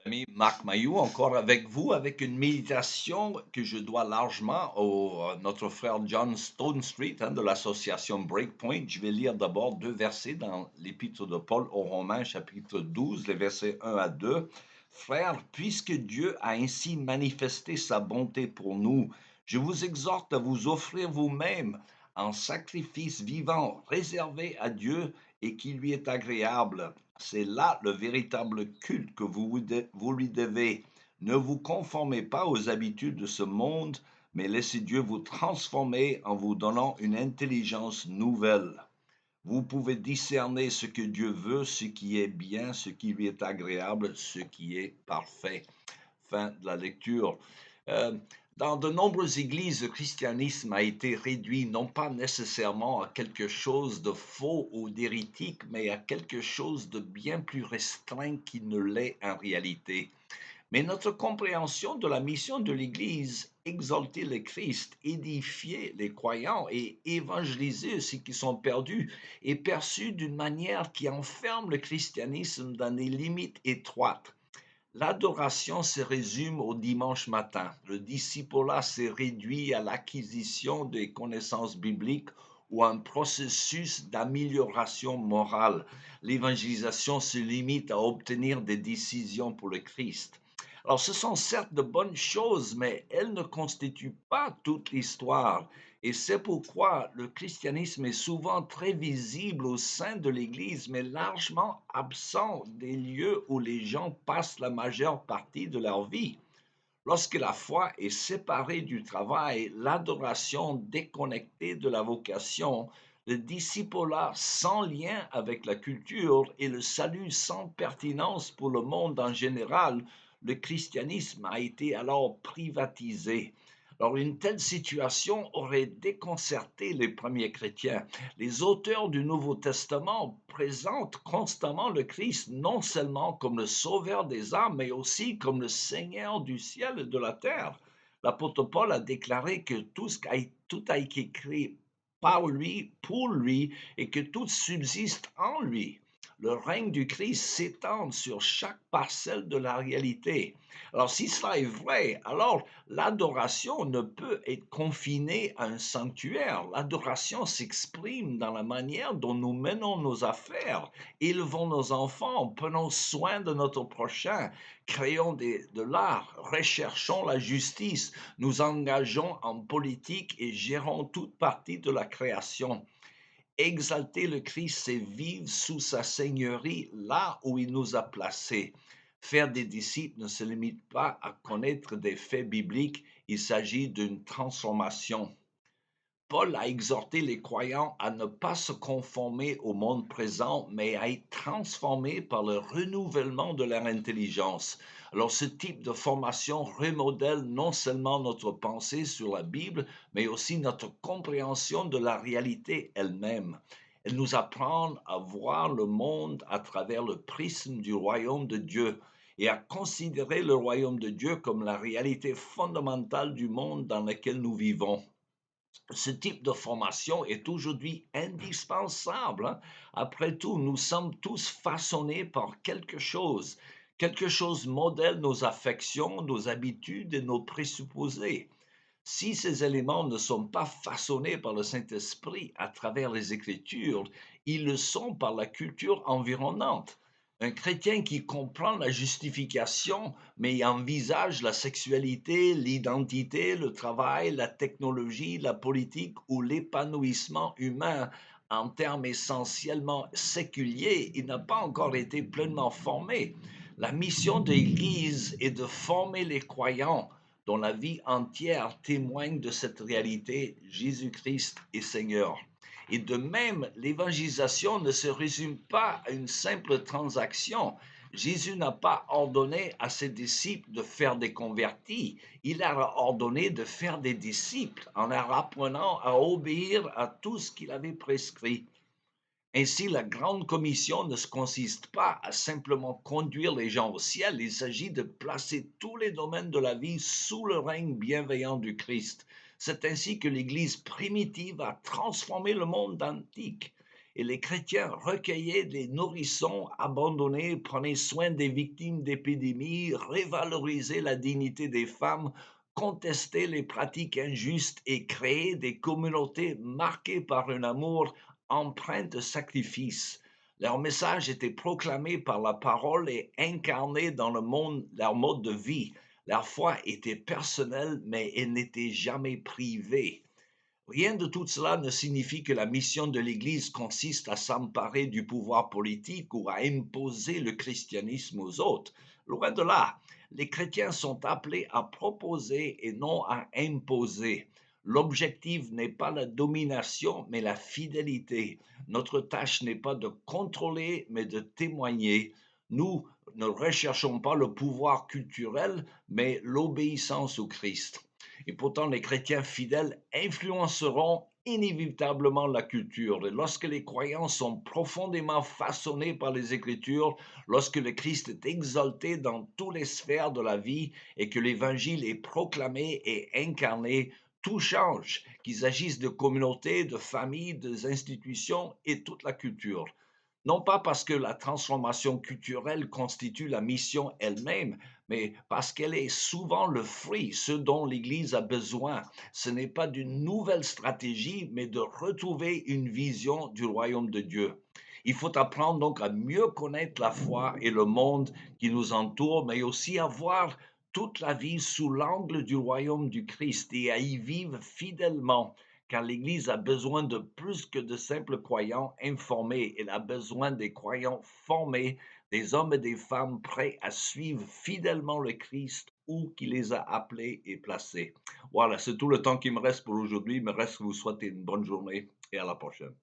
Ami Marc Mailloux, encore avec vous, avec une méditation que je dois largement au notre frère John Stone Street de l'association Breakpoint. Je vais lire d'abord deux versets dans l'Épître de Paul aux Romains, chapitre 12, les versets 1 à 2. Frères, puisque Dieu a ainsi manifesté sa bonté pour nous, je vous exhorte à vous offrir vous-même en sacrifice vivant, réservé à Dieu et qui lui est agréable. C'est là le véritable culte que vous lui devez. Ne vous conformez pas aux habitudes de ce monde, mais laissez Dieu vous transformer en vous donnant une intelligence nouvelle. Vous pouvez discerner ce que Dieu veut, ce qui est bien, ce qui lui est agréable, ce qui est parfait. Fin de la lecture. Euh, dans de nombreuses églises, le christianisme a été réduit non pas nécessairement à quelque chose de faux ou d'hérétique, mais à quelque chose de bien plus restreint qu'il ne l'est en réalité. Mais notre compréhension de la mission de l'Église, exalter le Christ, édifier les croyants et évangéliser ceux qui sont perdus, est perçue d'une manière qui enferme le christianisme dans des limites étroites. L'adoration se résume au dimanche matin. Le discipulat s'est réduit à l'acquisition des connaissances bibliques ou à un processus d'amélioration morale. L'évangélisation se limite à obtenir des décisions pour le Christ. Alors, ce sont certes de bonnes choses, mais elles ne constituent pas toute l'histoire. Et c'est pourquoi le christianisme est souvent très visible au sein de l'Église, mais largement absent des lieux où les gens passent la majeure partie de leur vie. Lorsque la foi est séparée du travail, l'adoration déconnectée de la vocation, le discipulat sans lien avec la culture et le salut sans pertinence pour le monde en général, le christianisme a été alors privatisé. Alors une telle situation aurait déconcerté les premiers chrétiens. Les auteurs du Nouveau Testament présentent constamment le Christ non seulement comme le sauveur des âmes, mais aussi comme le Seigneur du ciel et de la terre. L'apôtre Paul a déclaré que tout a été créé par lui, pour lui, et que tout subsiste en lui. Le règne du Christ s'étend sur chaque parcelle de la réalité. Alors si cela est vrai, alors l'adoration ne peut être confinée à un sanctuaire. L'adoration s'exprime dans la manière dont nous menons nos affaires, élevons nos enfants, prenons soin de notre prochain, créons de l'art, recherchons la justice, nous engageons en politique et gérons toute partie de la création. Exalter le Christ, c'est vivre sous sa seigneurie là où il nous a placés. Faire des disciples ne se limite pas à connaître des faits bibliques, il s'agit d'une transformation. Paul a exhorté les croyants à ne pas se conformer au monde présent, mais à être transformés par le renouvellement de leur intelligence. Alors ce type de formation remodèle non seulement notre pensée sur la Bible, mais aussi notre compréhension de la réalité elle-même. Elle nous apprend à voir le monde à travers le prisme du royaume de Dieu et à considérer le royaume de Dieu comme la réalité fondamentale du monde dans lequel nous vivons. Ce type de formation est aujourd'hui indispensable, hein. Après tout, nous sommes tous façonnés par quelque chose. Quelque chose modèle nos affections, nos habitudes et nos présupposés. Si ces éléments ne sont pas façonnés par le Saint-Esprit à travers les Écritures, ils le sont par la culture environnante. Un chrétien qui comprend la justification, mais envisage la sexualité, l'identité, le travail, la technologie, la politique ou l'épanouissement humain en termes essentiellement séculiers, il n'a pas encore été pleinement formé. La mission de l'Église est de former les croyants dont la vie entière témoigne de cette réalité, Jésus-Christ est Seigneur. Et de même, l'évangélisation ne se résume pas à une simple transaction. Jésus n'a pas ordonné à ses disciples de faire des convertis, il leur a ordonné de faire des disciples en leur apprenant à obéir à tout ce qu'il avait prescrit. Ainsi, la grande commission ne consiste pas à simplement conduire les gens au ciel, il s'agit de placer tous les domaines de la vie sous le règne bienveillant du Christ. C'est ainsi que l'Église primitive a transformé le monde antique. Et les chrétiens recueillaient les nourrissons abandonnés, prenaient soin des victimes d'épidémies, revalorisaient la dignité des femmes, contestaient les pratiques injustes et créaient des communautés marquées par un amour empreint de sacrifice. Leur message était proclamé par la parole et incarné dans le monde, leur mode de vie. Leur foi était personnelle, mais elle n'était jamais privée. Rien de tout cela ne signifie que la mission de l'Église consiste à s'emparer du pouvoir politique ou à imposer le christianisme aux autres. Loin de là, les chrétiens sont appelés à proposer et non à imposer. L'objectif n'est pas la domination, mais la fidélité. Notre tâche n'est pas de contrôler, mais de témoigner. Nous ne recherchons pas le pouvoir culturel, mais l'obéissance au Christ. Et pourtant, les chrétiens fidèles influenceront inévitablement la culture. Et lorsque les croyants sont profondément façonnés par les Écritures, lorsque le Christ est exalté dans toutes les sphères de la vie et que l'Évangile est proclamé et incarné, tout change, qu'ils agissent de communauté, de famille, des institutions et toute la culture. Non pas parce que la transformation culturelle constitue la mission elle-même, mais parce qu'elle est souvent le fruit, ce dont l'Église a besoin. Ce n'est pas d'une nouvelle stratégie, mais de retrouver une vision du royaume de Dieu. Il faut apprendre donc à mieux connaître la foi et le monde qui nous entoure, mais aussi à voir toute la vie sous l'angle du royaume du Christ et à y vivre fidèlement, car l'Église a besoin de plus que de simples croyants informés, elle a besoin des croyants formés, des hommes et des femmes prêts à suivre fidèlement le Christ où qu'il les a appelés et placés. Voilà, c'est tout le temps qui me reste pour aujourd'hui. Il me reste que vous souhaiter une bonne journée et à la prochaine.